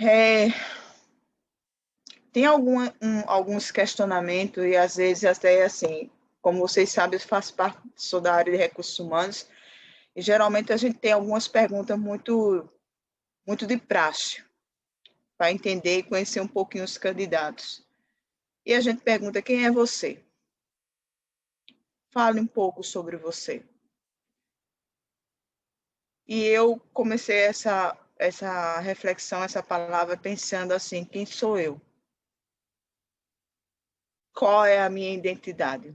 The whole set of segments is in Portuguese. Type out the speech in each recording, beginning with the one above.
É, tem alguns questionamentos e, às vezes, até assim, como vocês sabem, eu faço parte, sou da área de recursos humanos, e geralmente a gente tem algumas perguntas muito de praxe, para entender e conhecer um pouquinho os candidatos. E a gente pergunta, quem é você? Fale um pouco sobre você. E eu comecei essa reflexão, essa palavra, pensando assim, quem sou eu? Qual é a minha identidade?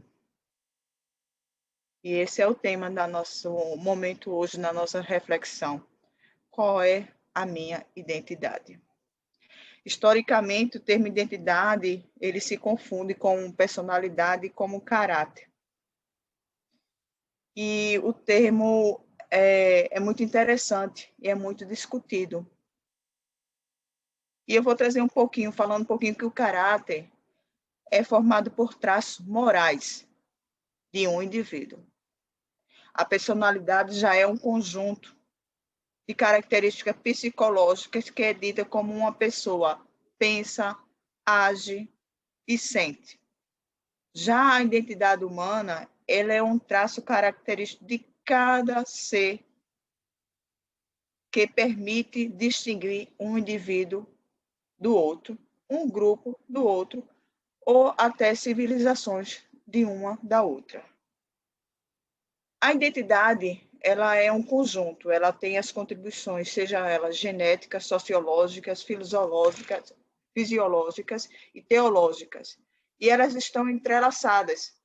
E esse é o tema do nosso momento hoje, na nossa reflexão. Qual é a minha identidade? Historicamente, o termo identidade, ele se confunde com personalidade e como caráter. E o termo é muito interessante e é muito discutido. E eu vou trazer falando um pouquinho que o caráter é formado por traços morais de um indivíduo. A personalidade já é um conjunto de características psicológicas que é dita como uma pessoa pensa, age e sente. Já a identidade humana, ela é um traço característico de cada ser que permite distinguir um indivíduo do outro, um grupo do outro, ou até civilizações de uma da outra. A identidade, ela é um conjunto, ela tem as contribuições, seja elas genéticas, sociológicas, fisiológicas e teológicas, e elas estão entrelaçadas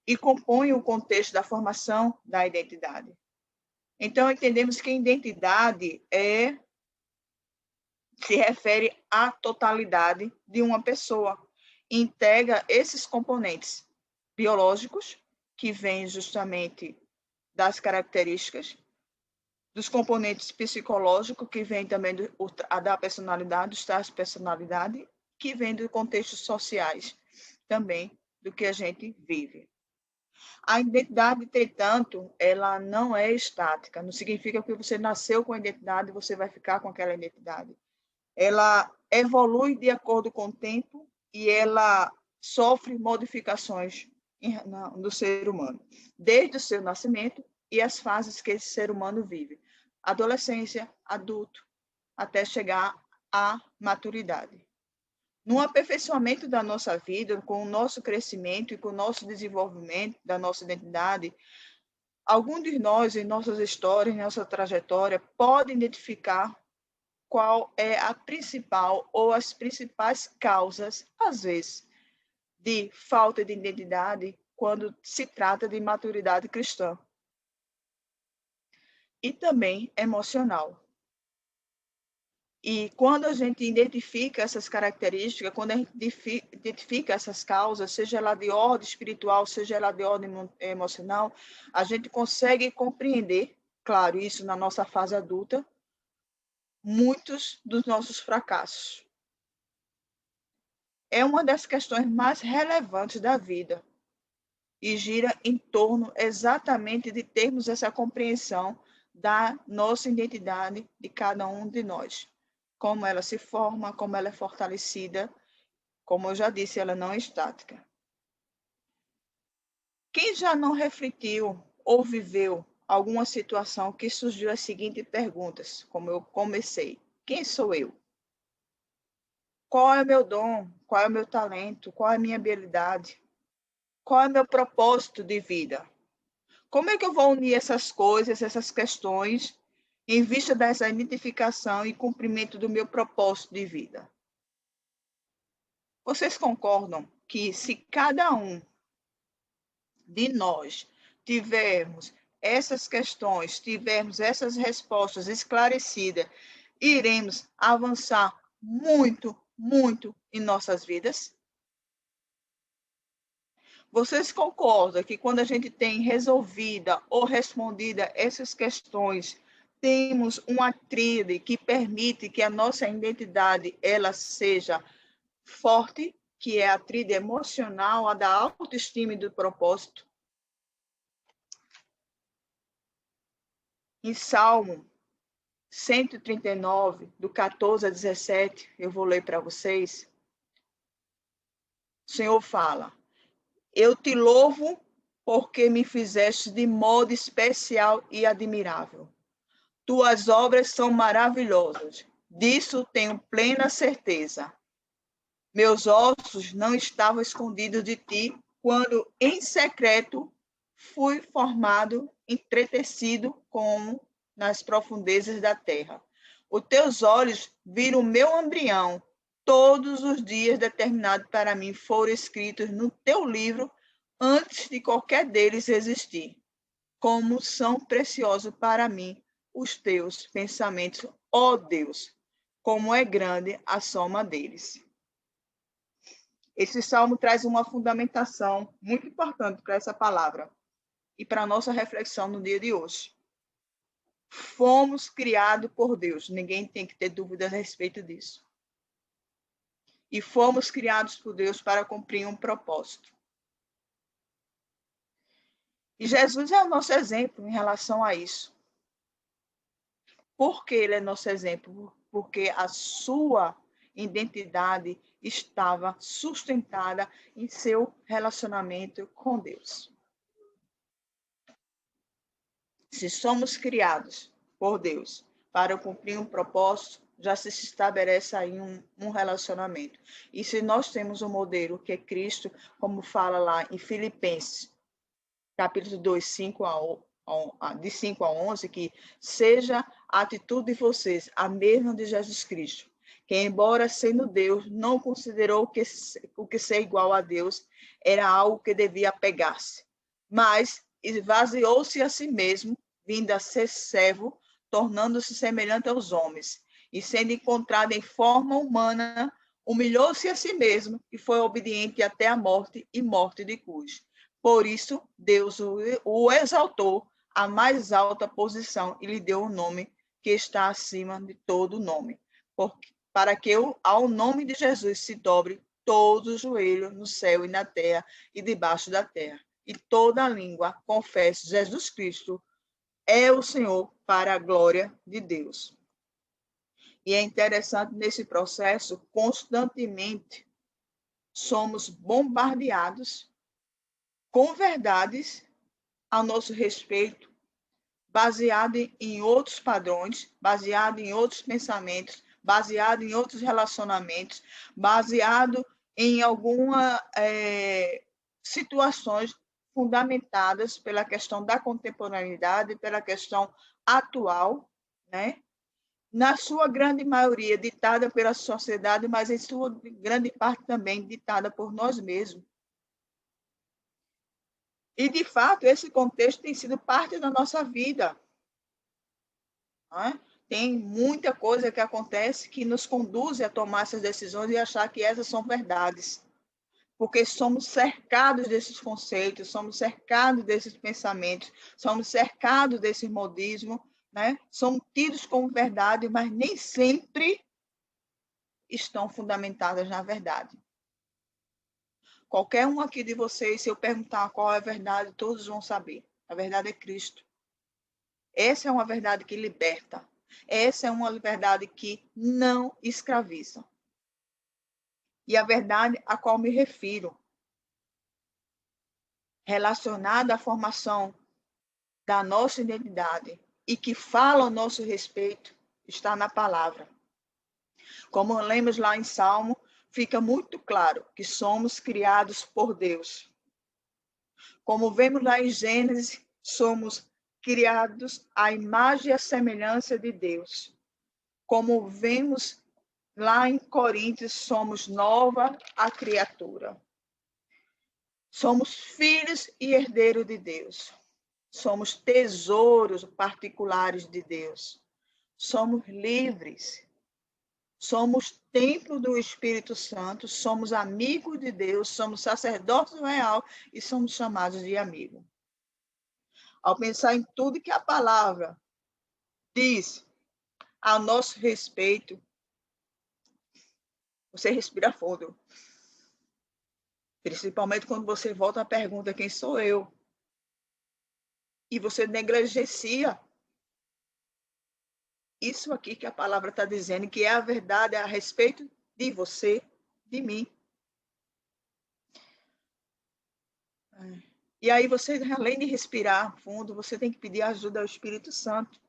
e compõem o contexto da formação da identidade. Então, entendemos que identidade se refere à totalidade de uma pessoa, integra esses componentes biológicos, que vêm justamente das características, dos componentes psicológicos, que vêm também da personalidade, dos traços de personalidade, que vêm dos contextos sociais, também do que a gente vive. A identidade, entretanto, ela não é estática, não significa que você nasceu com a identidade e você vai ficar com aquela identidade. Ela evolui de acordo com o tempo e ela sofre modificações do ser humano, desde o seu nascimento e as fases que esse ser humano vive, adolescência, adulto, até chegar à maturidade. No aperfeiçoamento da nossa vida, com o nosso crescimento e com o nosso desenvolvimento da nossa identidade, algum de nós, em nossas histórias, em nossa trajetória, pode identificar qual é a principal ou as principais causas, às vezes, de falta de identidade quando se trata de maturidade cristã. E também emocional. E quando a gente identifica essas características, quando a gente identifica essas causas, seja ela de ordem espiritual, seja ela de ordem emocional, a gente consegue compreender, claro, isso na nossa fase adulta, muitos dos nossos fracassos. É uma das questões mais relevantes da vida e gira em torno exatamente de termos essa compreensão da nossa identidade de cada um de nós. Como ela se forma, como ela é fortalecida, como eu já disse, ela não é estática. Quem já não refletiu ou viveu alguma situação que surgiu as seguintes perguntas, como eu comecei: quem sou eu? Qual é o meu dom? Qual é o meu talento? Qual é a minha habilidade? Qual é o meu propósito de vida? Como é que eu vou unir essas coisas, essas questões, em vista dessa identificação e cumprimento do meu propósito de vida? Vocês concordam que se cada um de nós tivermos essas questões, tivermos essas respostas esclarecidas, iremos avançar muito, muito em nossas vidas? Vocês concordam que quando a gente tem resolvida ou respondida essas questões, temos uma tríade que permite que a nossa identidade ela seja forte, que é a tríade emocional, a da autoestima e do propósito? Em Salmo 139, do 14 a 17, eu vou ler para vocês. O Senhor fala: eu te louvo porque me fizeste de modo especial e admirável. Tuas obras são maravilhosas, disso tenho plena certeza. Meus ossos não estavam escondidos de ti, quando em secreto fui formado, entretecido como nas profundezas da terra. Os teus olhos viram o meu embrião. Todos os dias determinados para mim foram escritos no teu livro antes de qualquer deles existir. Como são preciosos para mim os teus pensamentos, ó Deus, como é grande a soma deles. Esse salmo traz uma fundamentação muito importante para essa palavra e para a nossa reflexão no dia de hoje. Fomos criados por Deus, ninguém tem que ter dúvidas a respeito disso. E fomos criados por Deus para cumprir um propósito. E Jesus é o nosso exemplo em relação a isso. Por que ele é nosso exemplo? Porque a sua identidade estava sustentada em seu relacionamento com Deus. Se somos criados por Deus para cumprir um propósito, já se estabelece aí um relacionamento. E se nós temos um modelo que é Cristo, como fala lá em Filipenses, capítulo 2, de 5 a 11, que seja a atitude de vocês a mesma de Jesus Cristo, que embora sendo Deus, não considerou o que ser igual a Deus era algo que devia apegar-se, mas esvaziou-se a si mesmo, vindo a ser servo, tornando-se semelhante aos homens, e sendo encontrado em forma humana, humilhou-se a si mesmo e foi obediente até a morte e morte de cruz. Por isso, Deus o exaltou à mais alta posição e lhe deu o nome que está acima de todo nome, para que ao nome de Jesus se dobre todo o joelho no céu e na terra e debaixo da terra, e toda língua confesse Jesus Cristo é o Senhor, para a glória de Deus. E é interessante nesse processo, constantemente somos bombardeados com verdades a nosso respeito, baseado em outros padrões, baseado em outros pensamentos, baseado em outros relacionamentos, baseado em algumas situações fundamentadas pela questão da contemporaneidade, pela questão atual, né? Na sua grande maioria ditada pela sociedade, mas em sua grande parte também ditada por nós mesmos. E, de fato, esse contexto tem sido parte da nossa vida. Né? Tem muita coisa que acontece que nos conduz a tomar essas decisões e achar que essas são verdades. Porque somos cercados desses conceitos, somos cercados desses pensamentos, somos cercados desse modismo, né? São tidos como verdade, mas nem sempre estão fundamentadas na verdade. Qualquer um aqui de vocês, se eu perguntar qual é a verdade, todos vão saber. A verdade é Cristo. Essa é uma verdade que liberta. Essa é uma verdade que não escraviza. E a verdade a qual me refiro, relacionada à formação da nossa identidade e que fala ao nosso respeito, está na palavra. Como lemos lá em Salmo, fica muito claro que somos criados por Deus. Como vemos lá em Gênesis, somos criados à imagem e à semelhança de Deus. Como vemos lá em Coríntios, somos nova a criatura. Somos filhos e herdeiros de Deus. Somos tesouros particulares de Deus. Somos livres. Somos templo do Espírito Santo. Somos amigos de Deus. Somos sacerdotes real e somos chamados de amigo. Ao pensar em tudo que a palavra diz a nosso respeito, você respira fundo. Principalmente quando você volta à pergunta: quem sou eu? E você negligencia isso aqui que a palavra está dizendo, que é a verdade a respeito de você, de mim. E aí você, além de respirar fundo, você tem que pedir ajuda ao Espírito Santo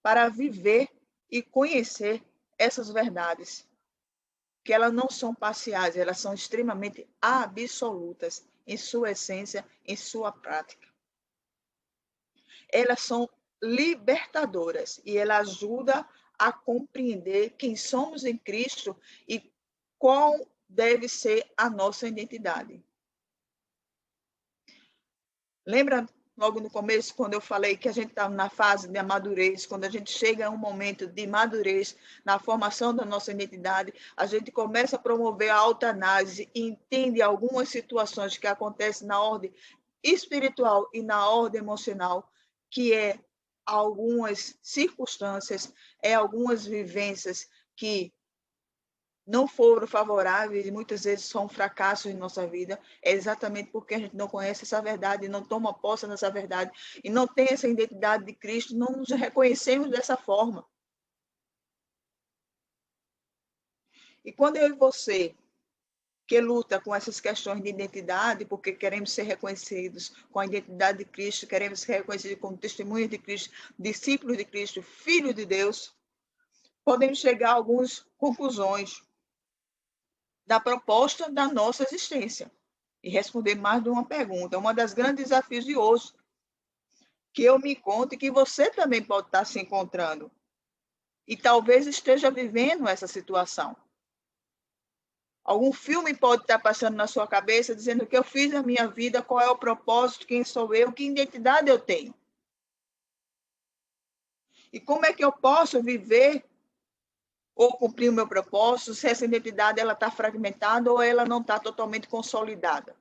para viver e conhecer essas verdades, que elas não são parciais, elas são extremamente absolutas em sua essência, em sua prática. Elas são libertadoras e ela ajuda a compreender quem somos em Cristo e qual deve ser a nossa identidade. Lembra logo no começo, quando eu falei que a gente está na fase de madurez, quando a gente chega a um momento de madurez na formação da nossa identidade, a gente começa a promover a autoanálise e entende algumas situações que acontecem na ordem espiritual e na ordem emocional, que é algumas circunstâncias, algumas vivências que não foram favoráveis e muitas vezes são fracassos em nossa vida, é exatamente porque a gente não conhece essa verdade, não toma posse dessa verdade e não tem essa identidade de Cristo, não nos reconhecemos dessa forma. E quando eu e você, que luta com essas questões de identidade, porque queremos ser reconhecidos com a identidade de Cristo, queremos ser reconhecidos como testemunhas de Cristo, discípulos de Cristo, filhos de Deus, podemos chegar a algumas conclusões da proposta da nossa existência e responder mais de uma pergunta. Uma das grandes desafios de hoje, que eu me encontro e que você também pode estar se encontrando e talvez esteja vivendo essa situação. Algum filme pode estar passando na sua cabeça dizendo o que eu fiz na minha vida, qual é o propósito, quem sou eu, que identidade eu tenho. E como é que eu posso viver ou cumprir o meu propósito se essa identidade está fragmentada ou ela não está totalmente consolidada.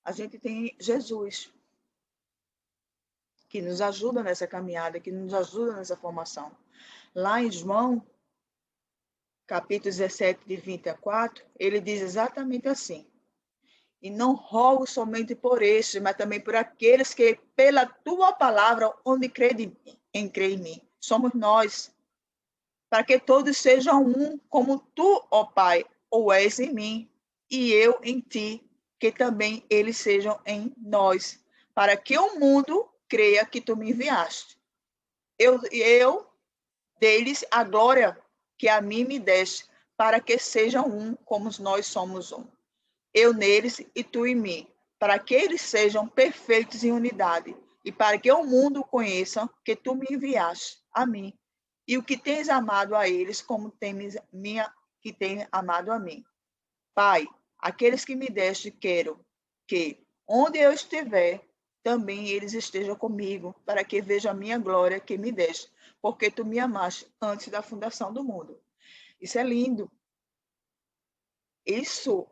A gente tem Jesus, que nos ajuda nessa caminhada, que nos ajuda nessa formação. Lá em João, capítulo 17, de 20 a 4, ele diz exatamente assim: e não rogo somente por estes, mas também por aqueles que, pela tua palavra, onde crê em mim, somos nós, para que todos sejam um, como tu, ó Pai, ou és em mim, e eu em ti, que também eles sejam em nós, para que o mundo creia que tu me enviaste. Eu deles a glória que a mim me deste, para que sejam um, como nós somos um. Eu neles e tu em mim, para que eles sejam perfeitos em unidade, e para que o mundo conheça que tu me enviaste a mim, e o que tens amado a eles, como que tens amado a mim. Pai, aqueles que me deste, quero que, onde eu estiver, também eles estejam comigo, para que vejam a minha glória que me deste, porque tu me amaste antes da fundação do mundo. Isso é lindo. Isso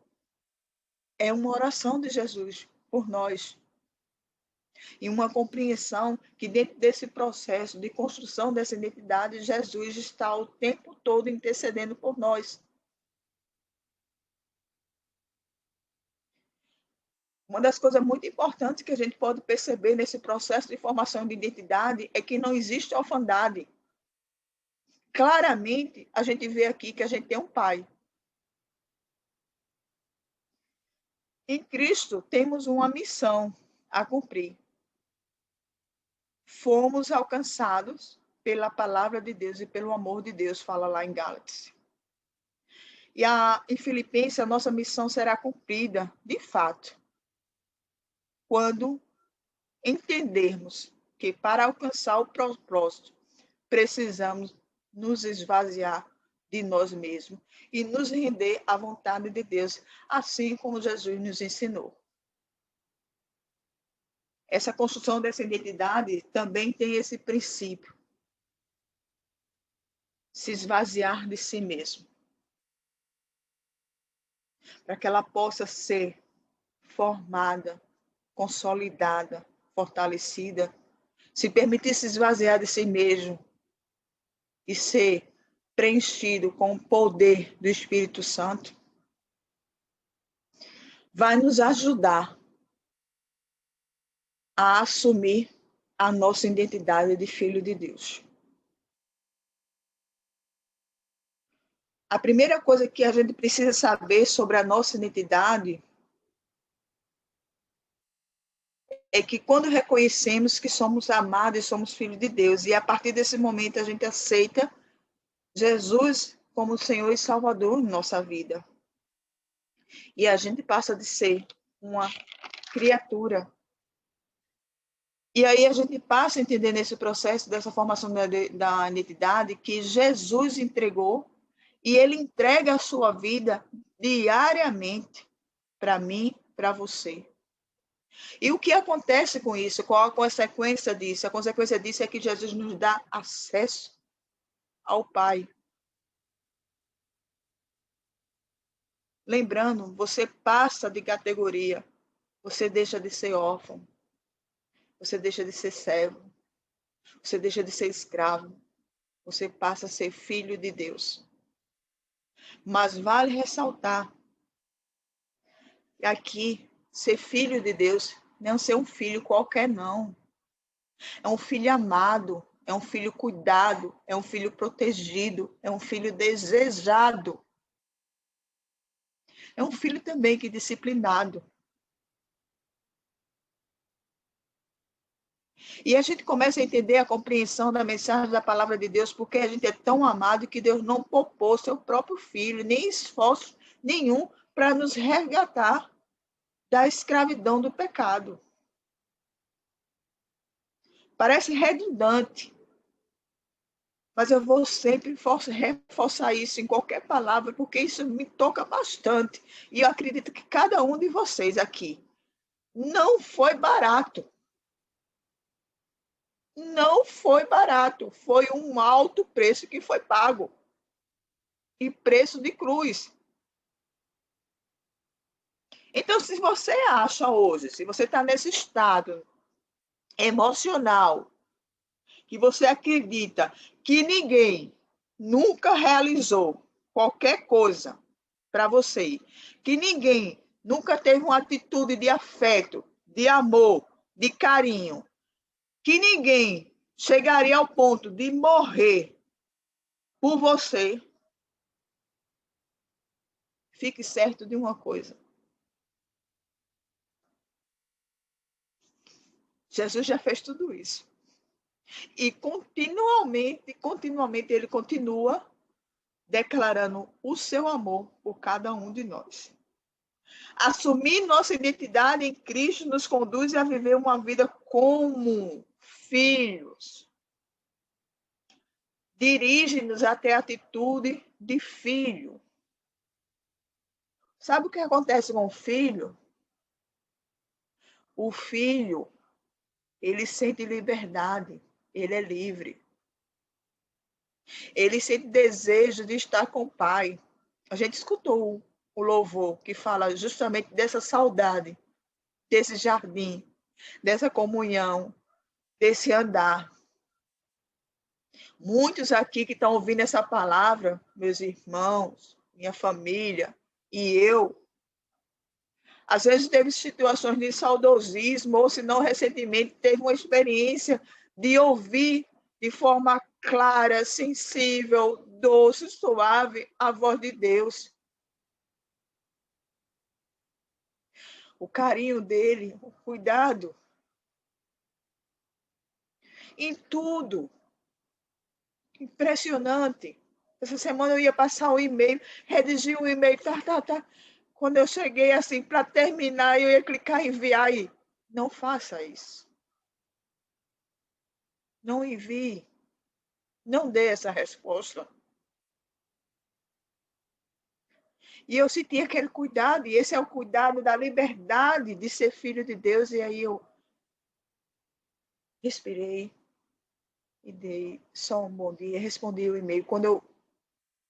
é uma oração de Jesus por nós. E uma compreensão que dentro desse processo de construção dessa identidade, Jesus está o tempo todo intercedendo por nós. Uma das coisas muito importantes que a gente pode perceber nesse processo de formação de identidade é que não existe orfandade. Claramente, a gente vê aqui que a gente tem um pai. Em Cristo, temos uma missão a cumprir. Fomos alcançados pela palavra de Deus e pelo amor de Deus, fala lá em Gálatas. E em Filipenses, a nossa missão será cumprida, de fato, quando entendermos que para alcançar o propósito, precisamos nos esvaziar de nós mesmos e nos render à vontade de Deus, assim como Jesus nos ensinou. Essa construção dessa identidade também tem esse princípio: se esvaziar de si mesmo, para que ela possa ser formada, consolidada, fortalecida, se permitir se esvaziar de si mesmo e ser preenchido com o poder do Espírito Santo, vai nos ajudar a assumir a nossa identidade de filho de Deus. A primeira coisa que a gente precisa saber sobre a nossa identidade é que quando reconhecemos que somos amados e somos filhos de Deus, e a partir desse momento a gente aceita Jesus como Senhor e Salvador em nossa vida. E a gente passa de ser uma criatura. E aí a gente passa a entender nesse processo dessa formação da identidade que Jesus entregou e ele entrega a sua vida diariamente para mim, para você. E o que acontece com isso? Qual a consequência disso? A consequência disso é que Jesus nos dá acesso ao Pai. Lembrando, você passa de categoria, você deixa de ser órfão, você deixa de ser servo, você deixa de ser escravo, você passa a ser filho de Deus. Mas vale ressaltar que aqui, ser filho de Deus não é ser um filho qualquer, não. É um filho amado, é um filho cuidado, é um filho protegido, é um filho desejado. É um filho também que é disciplinado. E a gente começa a entender a compreensão da mensagem da palavra de Deus, porque a gente é tão amado que Deus não poupou seu próprio filho, nem esforço nenhum para nos resgatar da escravidão do pecado. Parece redundante, mas eu vou sempre reforçar isso em qualquer palavra, porque isso me toca bastante. E eu acredito que cada um de vocês aqui não foi barato. Não foi barato, foi um alto preço que foi pago. E preço de cruz. Então, se você acha hoje, se você está nesse estado emocional, que você acredita que ninguém nunca realizou qualquer coisa para você, que ninguém nunca teve uma atitude de afeto, de amor, de carinho, que ninguém chegaria ao ponto de morrer por você, fique certo de uma coisa. Jesus já fez tudo isso. E continuamente ele continua declarando o seu amor por cada um de nós. Assumir nossa identidade em Cristo nos conduz a viver uma vida como filhos. Dirige-nos até a atitude de filho. Sabe o que acontece com o filho? O filho, ele sente liberdade, ele é livre. Ele sente desejo de estar com o pai. A gente escutou o louvor que fala justamente dessa saudade, desse jardim, dessa comunhão, desse andar. Muitos aqui que estão ouvindo essa palavra, meus irmãos, minha família e eu, às vezes teve situações de saudosismo, ou se não, recentemente teve uma experiência de ouvir de forma clara, sensível, doce, suave a voz de Deus. O carinho dele, o cuidado. Em tudo. Impressionante. Essa semana eu ia passar um e-mail, redigir um e-mail, tá. Quando eu cheguei assim, para terminar, eu ia clicar em enviar e não faça isso. Não envie. Não dê essa resposta. E eu senti aquele cuidado, e esse é o cuidado da liberdade de ser filho de Deus. E aí eu respirei e dei só um bom dia, respondi o e-mail. Quando eu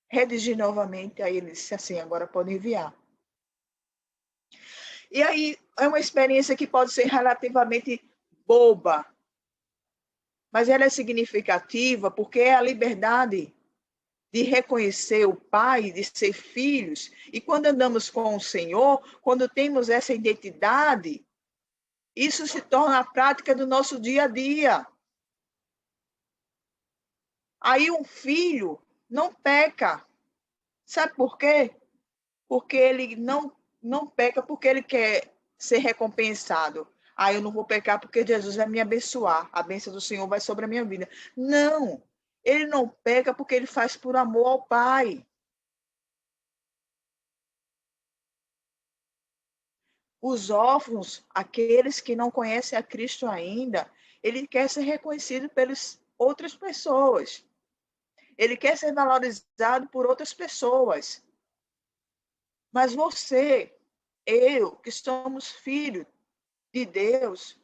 redigi novamente, aí ele disse assim, agora pode enviar. E aí é uma experiência que pode ser relativamente boba, mas ela é significativa porque é a liberdade de reconhecer o Pai, de ser filhos. E quando andamos com o Senhor, quando temos essa identidade, Isso se torna a prática do nosso dia a dia. Aí um filho não peca. Sabe por quê? Porque ele não peca porque ele quer ser recompensado. Ah, eu não vou pecar porque Jesus vai me abençoar. A bênção do Senhor vai sobre a minha vida. Não. Ele não peca porque ele faz por amor ao Pai. Os órfãos, aqueles que não conhecem a Cristo ainda, ele quer ser reconhecido pelas outras pessoas. Ele quer ser valorizado por outras pessoas. Mas você, eu, que somos filhos de Deus,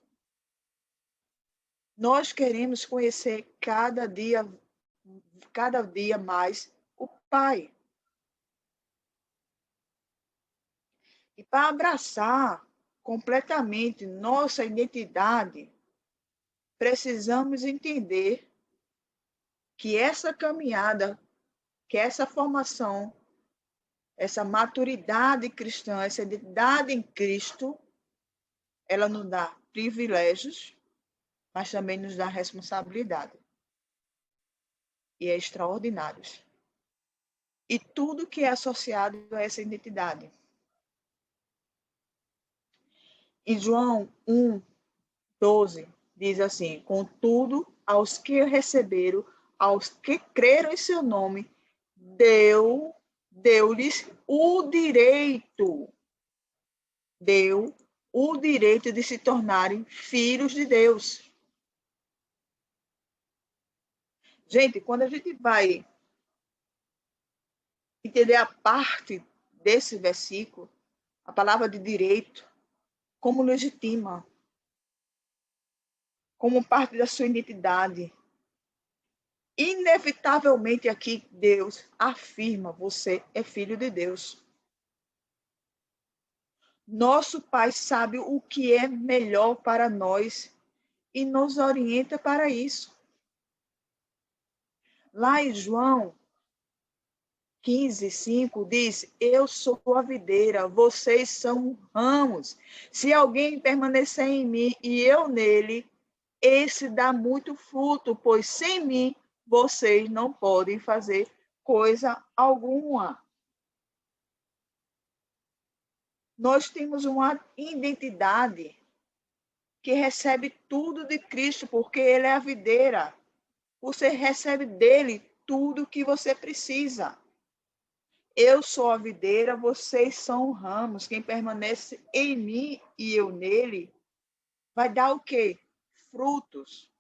nós queremos conhecer cada dia mais o Pai. E para abraçar completamente nossa identidade, precisamos entender que essa caminhada, que essa formação, essa maturidade cristã, essa identidade em Cristo, ela nos dá privilégios, mas também nos dá responsabilidade. E é extraordinários. E tudo que é associado a essa identidade. Em João 1:12, diz assim: contudo, aos que receberam, aos que creram em seu nome, deu-lhes o direito, deu o direito de se tornarem filhos de Deus. Gente, quando a gente vai entender a parte desse versículo, a palavra de direito, como legitima, como parte da sua identidade. Inevitavelmente aqui Deus afirma: você é filho de Deus. Nosso Pai sabe o que é melhor para nós e nos orienta para isso. Lá em João 15:5 diz: eu sou a videira, vocês são ramos. Se alguém permanecer em mim e eu nele, esse dá muito fruto, pois sem mim vocês não podem fazer coisa alguma. Nós temos uma identidade que recebe tudo de Cristo, porque Ele é a videira. Você recebe dele tudo o que você precisa. Eu sou a videira, vocês são ramos. Quem permanece em mim e eu nele, vai dar o quê? Frutos.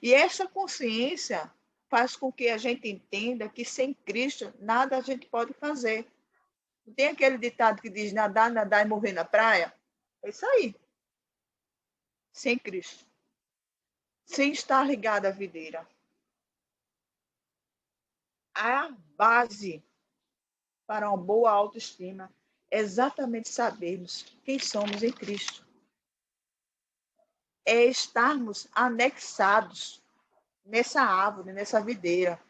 E essa consciência faz com que a gente entenda que sem Cristo nada a gente pode fazer. Não tem aquele ditado que diz nadar, nadar e morrer na praia? É isso aí. Sem Cristo. Sem estar ligado à videira. A base para uma boa autoestima é exatamente sabermos quem somos em Cristo. É estarmos anexados nessa árvore, nessa videira.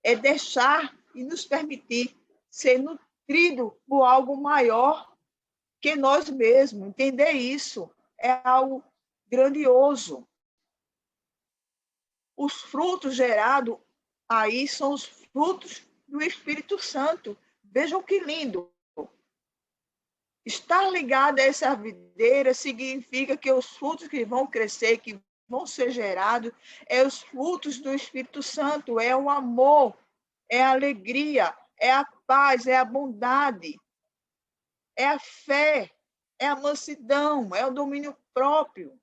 É deixar e nos permitir ser nutrido por algo maior que nós mesmos. Entender isso é algo grandioso. Os frutos gerados aí são os frutos do Espírito Santo. Vejam que lindo. Estar ligado a essa videira significa que os frutos que vão crescer, que vão ser gerados, é os frutos do Espírito Santo, é o amor, é a alegria, é a paz, é a bondade, é a fé, é a mansidão, é o domínio próprio.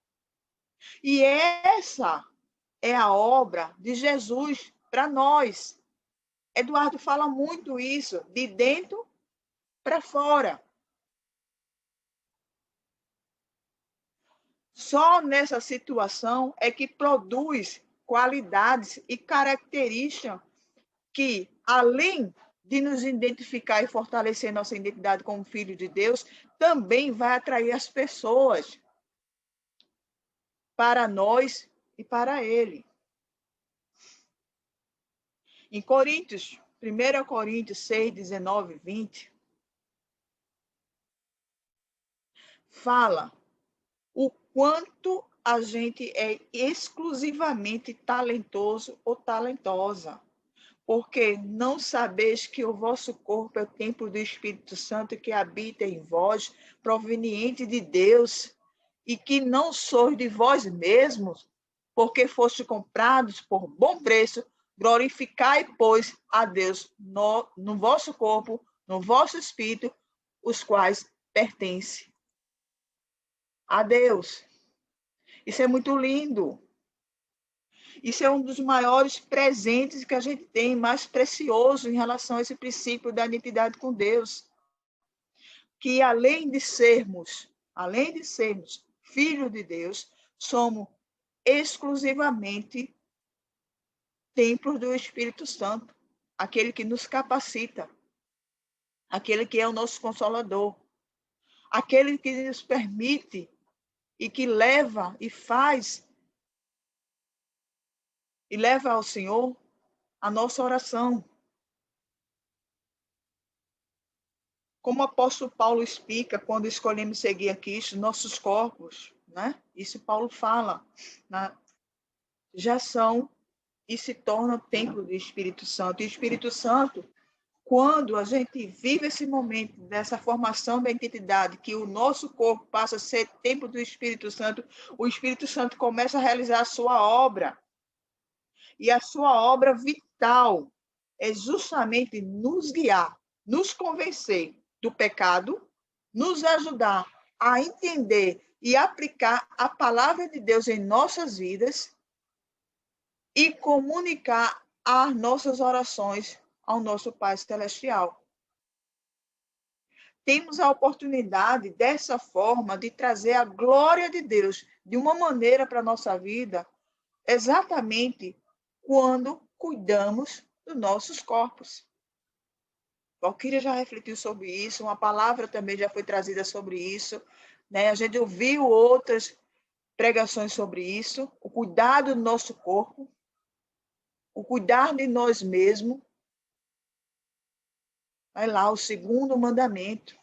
E essa é a obra de Jesus para nós. Eduardo fala muito isso, de dentro para fora. Só nessa situação é que produz qualidades e características que, além de nos identificar e fortalecer nossa identidade como filho de Deus, também vai atrair as pessoas para nós e para Ele. Em Coríntios, 1 Coríntios 6, 19, 20, fala o quanto a gente é exclusivamente talentoso ou talentosa. Porque não sabeis que o vosso corpo é o templo do Espírito Santo que habita em vós, proveniente de Deus, e que não sois de vós mesmos, porque foste comprados por bom preço. Glorificai, pois, a Deus no vosso corpo, no vosso espírito, os quais pertencem a Deus. Isso é muito lindo. Isso é um dos maiores presentes que a gente tem, mais precioso em relação a esse princípio da identidade com Deus. Que além de sermos filhos de Deus, somos exclusivamente templos do Espírito Santo, aquele que nos capacita, aquele que é o nosso consolador, aquele que nos permite e que leva e faz e leva ao Senhor a nossa oração. Como o apóstolo Paulo explica quando escolhemos seguir a Cristo, nossos corpos, né? Isso Paulo fala, né? Já são e se tornam templo do Espírito Santo. E o Espírito Santo, quando a gente vive esse momento dessa formação da identidade, que o nosso corpo passa a ser templo do Espírito Santo, o Espírito Santo começa a realizar a sua obra. E a sua obra vital é justamente nos guiar, nos convencer do pecado, nos ajudar a entender e aplicar a palavra de Deus em nossas vidas e comunicar as nossas orações ao nosso Pai Celestial. Temos a oportunidade, dessa forma, de trazer a glória de Deus de uma maneira para a nossa vida, exatamente quando cuidamos dos nossos corpos. Valquíria já refletiu sobre isso, uma palavra também já foi trazida sobre isso, né? A gente ouviu outras pregações sobre isso, o cuidado do nosso corpo, o cuidar de nós mesmos. Vai lá, o segundo mandamento.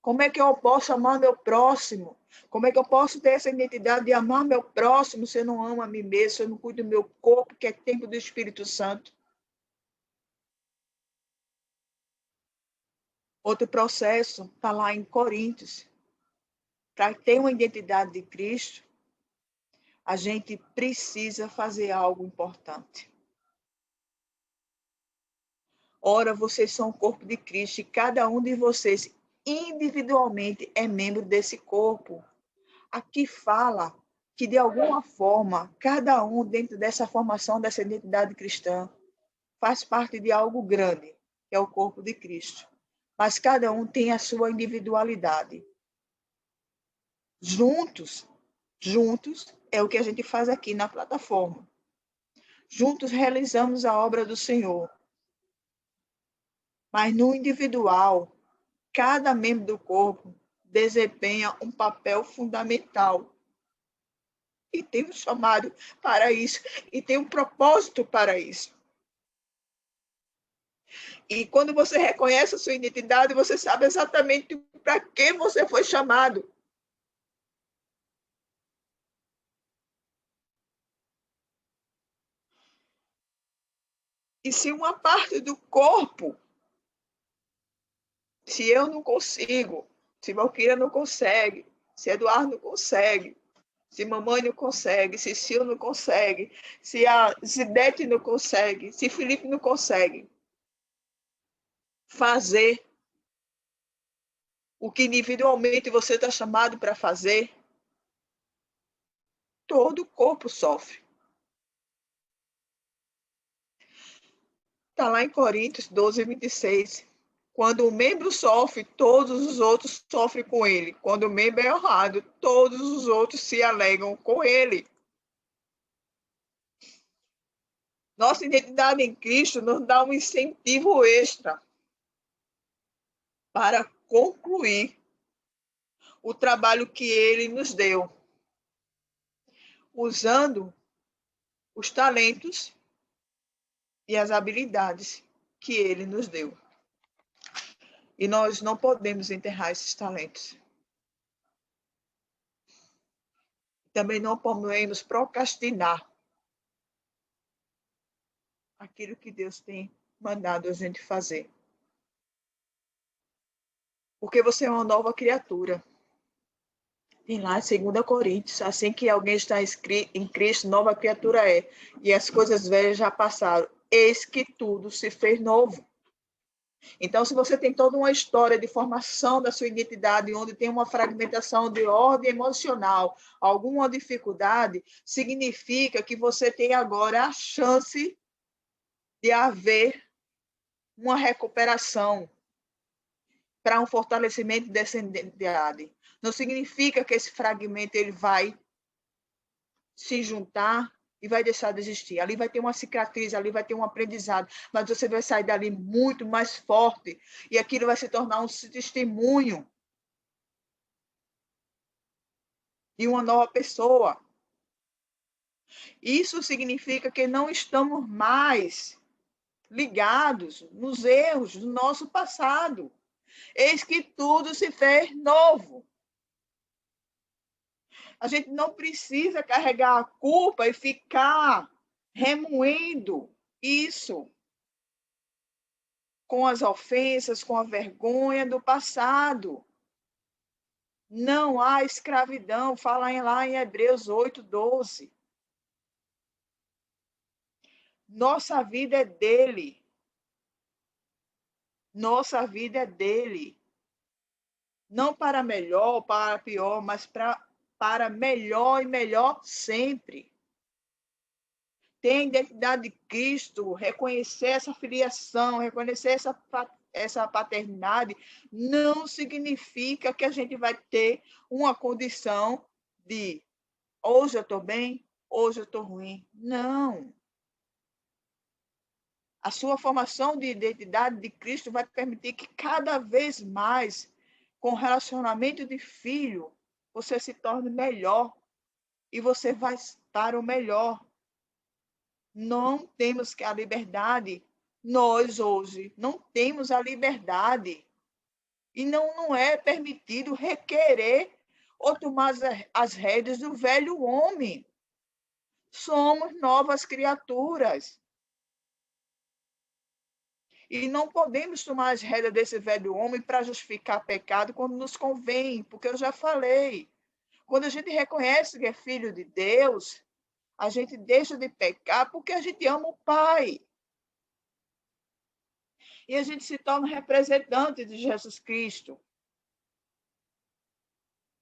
Como é que eu posso amar meu próximo? Como é que eu posso ter essa identidade de amar meu próximo se eu não amo a mim mesmo, se eu não cuido do meu corpo, que é templo do Espírito Santo? Outro processo está lá em Coríntios. Para ter uma identidade de Cristo, a gente precisa fazer algo importante. Ora, vocês são o corpo de Cristo e cada um de vocês individualmente é membro desse corpo. Aqui fala que, de alguma forma, cada um, dentro dessa formação, dessa identidade cristã, faz parte de algo grande, que é o corpo de Cristo. Mas cada um tem a sua individualidade. Juntos é o que a gente faz aqui na plataforma. Juntos realizamos a obra do Senhor. Mas no individual, cada membro do corpo desempenha um papel fundamental. E tem um chamado para isso, e tem um propósito para isso. E quando você reconhece a sua identidade, você sabe exatamente para que você foi chamado. E se uma parte do corpo, se eu não consigo, se Valquíria não consegue, se Eduardo não consegue, se mamãe não consegue, se Sil não consegue, se a Zidete não consegue, se Felipe não consegue fazer o que individualmente você está chamado para fazer, todo o corpo sofre. Está lá em Coríntios 12, 26. Quando o membro sofre, todos os outros sofrem com ele. Quando o membro é honrado, todos os outros se alegram com ele. Nossa identidade em Cristo nos dá um incentivo extra para concluir o trabalho que ele nos deu, usando os talentos e as habilidades que ele nos deu. E nós não podemos enterrar esses talentos. Também não podemos procrastinar aquilo que Deus tem mandado a gente fazer. Porque você é uma nova criatura. Tem lá, 2 Coríntios, assim que alguém está em Cristo, nova criatura é. E as coisas velhas já passaram. Eis que tudo se fez novo. Então, se você tem toda uma história de formação da sua identidade, onde tem uma fragmentação de ordem emocional, alguma dificuldade, significa que você tem agora a chance de haver uma recuperação para um fortalecimento dessa identidade. Não significa que esse fragmento ele vai se juntar e vai deixar de existir. Ali vai ter uma cicatriz, ali vai ter um aprendizado, mas você vai sair dali muito mais forte e aquilo vai se tornar um testemunho de uma nova pessoa. Isso significa que não estamos mais ligados nos erros do nosso passado. Eis que tudo se fez novo. A gente não precisa carregar a culpa e ficar remoendo isso com as ofensas, com a vergonha do passado. Não há escravidão, fala lá em Hebreus 8:12. Nossa vida é dele. Nossa vida é dele. Não para melhor, para pior, mas para melhor e melhor sempre. Ter a identidade de Cristo, reconhecer essa filiação, reconhecer essa paternidade, não significa que a gente vai ter uma condição de hoje eu estou bem, hoje eu estou ruim. Não. A sua formação de identidade de Cristo vai permitir que cada vez mais, com o relacionamento de filho, você se torne melhor e você vai para o melhor. Não temos a liberdade, nós hoje não temos a liberdade. E não é permitido requerer ou tomar as rédeas do velho homem. Somos novas criaturas. E não podemos tomar as rédeas desse velho homem para justificar pecado quando nos convém, porque eu já falei. Quando a gente reconhece que é filho de Deus, a gente deixa de pecar porque a gente ama o Pai. E a gente se torna representante de Jesus Cristo.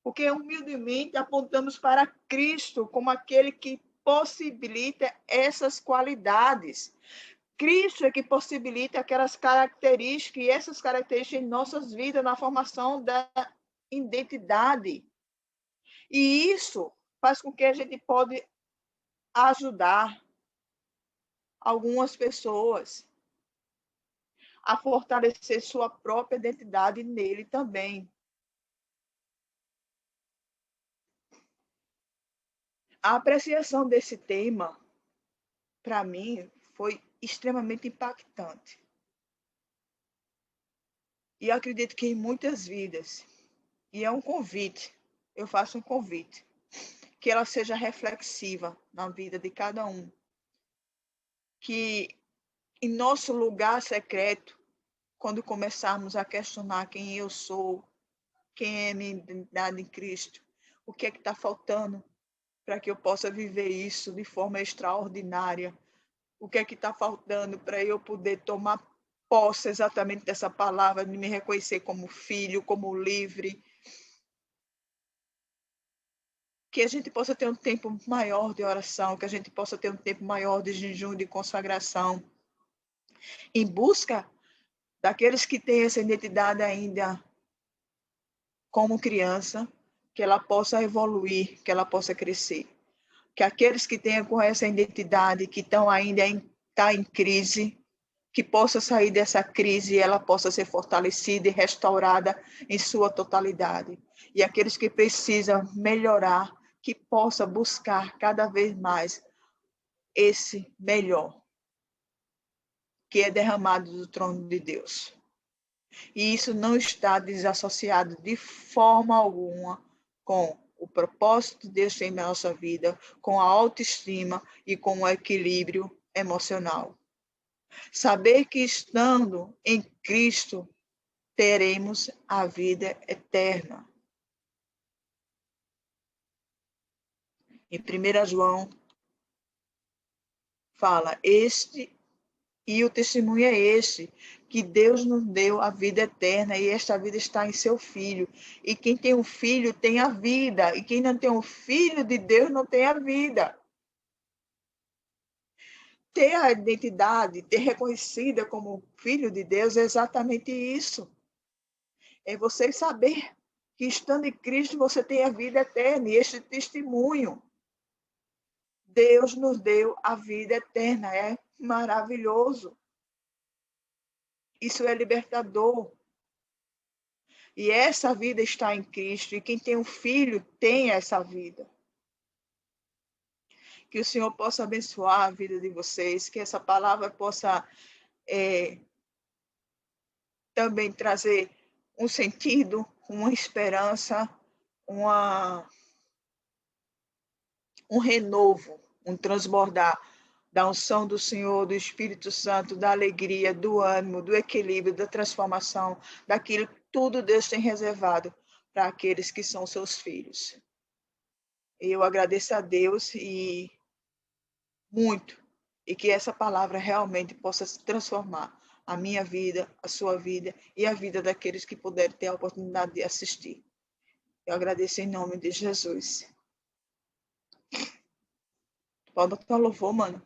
Porque humildemente apontamos para Cristo como aquele que possibilita essas qualidades. Cristo é que possibilita aquelas características e essas características em nossas vidas, na formação da identidade. E isso faz com que a gente pode ajudar algumas pessoas a fortalecer sua própria identidade nele também. A apreciação desse tema, para mim, foi extremamente impactante. E eu acredito que em muitas vidas, e é um convite, eu faço um convite, que ela seja reflexiva na vida de cada um. Que em nosso lugar secreto, quando começarmos a questionar quem eu sou, quem é minha identidade em Cristo, o que é que está faltando para que eu possa viver isso de forma extraordinária, o que é que está faltando para eu poder tomar posse exatamente dessa palavra, de me reconhecer como filho, como livre. Que a gente possa ter um tempo maior de oração, que a gente possa ter um tempo maior de jejum, de consagração, em busca daqueles que têm essa identidade ainda como criança, que ela possa evoluir, que ela possa crescer. Que aqueles que têm com essa identidade, que estão ainda em crise, que possa sair dessa crise e ela possa ser fortalecida e restaurada em sua totalidade. E aqueles que precisam melhorar, que possa buscar cada vez mais esse melhor, que é derramado do trono de Deus. E isso não está desassociado de forma alguma com o propósito que Deus tem na nossa vida, com a autoestima e com o equilíbrio emocional. Saber que estando em Cristo, teremos a vida eterna. Em 1 João, fala, e o testemunho é este, que Deus nos deu a vida eterna e esta vida está em seu Filho. E quem tem um filho tem a vida, e quem não tem um filho de Deus não tem a vida. Ter a identidade, ter reconhecida como filho de Deus é exatamente isso. É você saber que estando em Cristo você tem a vida eterna e este testemunho. Deus nos deu a vida eterna, é maravilhoso. Isso é libertador. E essa vida está em Cristo, e quem tem um filho tem essa vida. Que o Senhor possa abençoar a vida de vocês, que essa palavra possa também trazer um sentido, uma esperança, um renovo, um transbordar da unção do Senhor, do Espírito Santo, da alegria, do ânimo, do equilíbrio, da transformação, daquilo que tudo Deus tem reservado para aqueles que são seus filhos. Eu agradeço a Deus e muito, e que essa palavra realmente possa se transformar a minha vida, a sua vida e a vida daqueles que puderem ter a oportunidade de assistir. Eu agradeço em nome de Jesus. Pode botar o louvor, mano.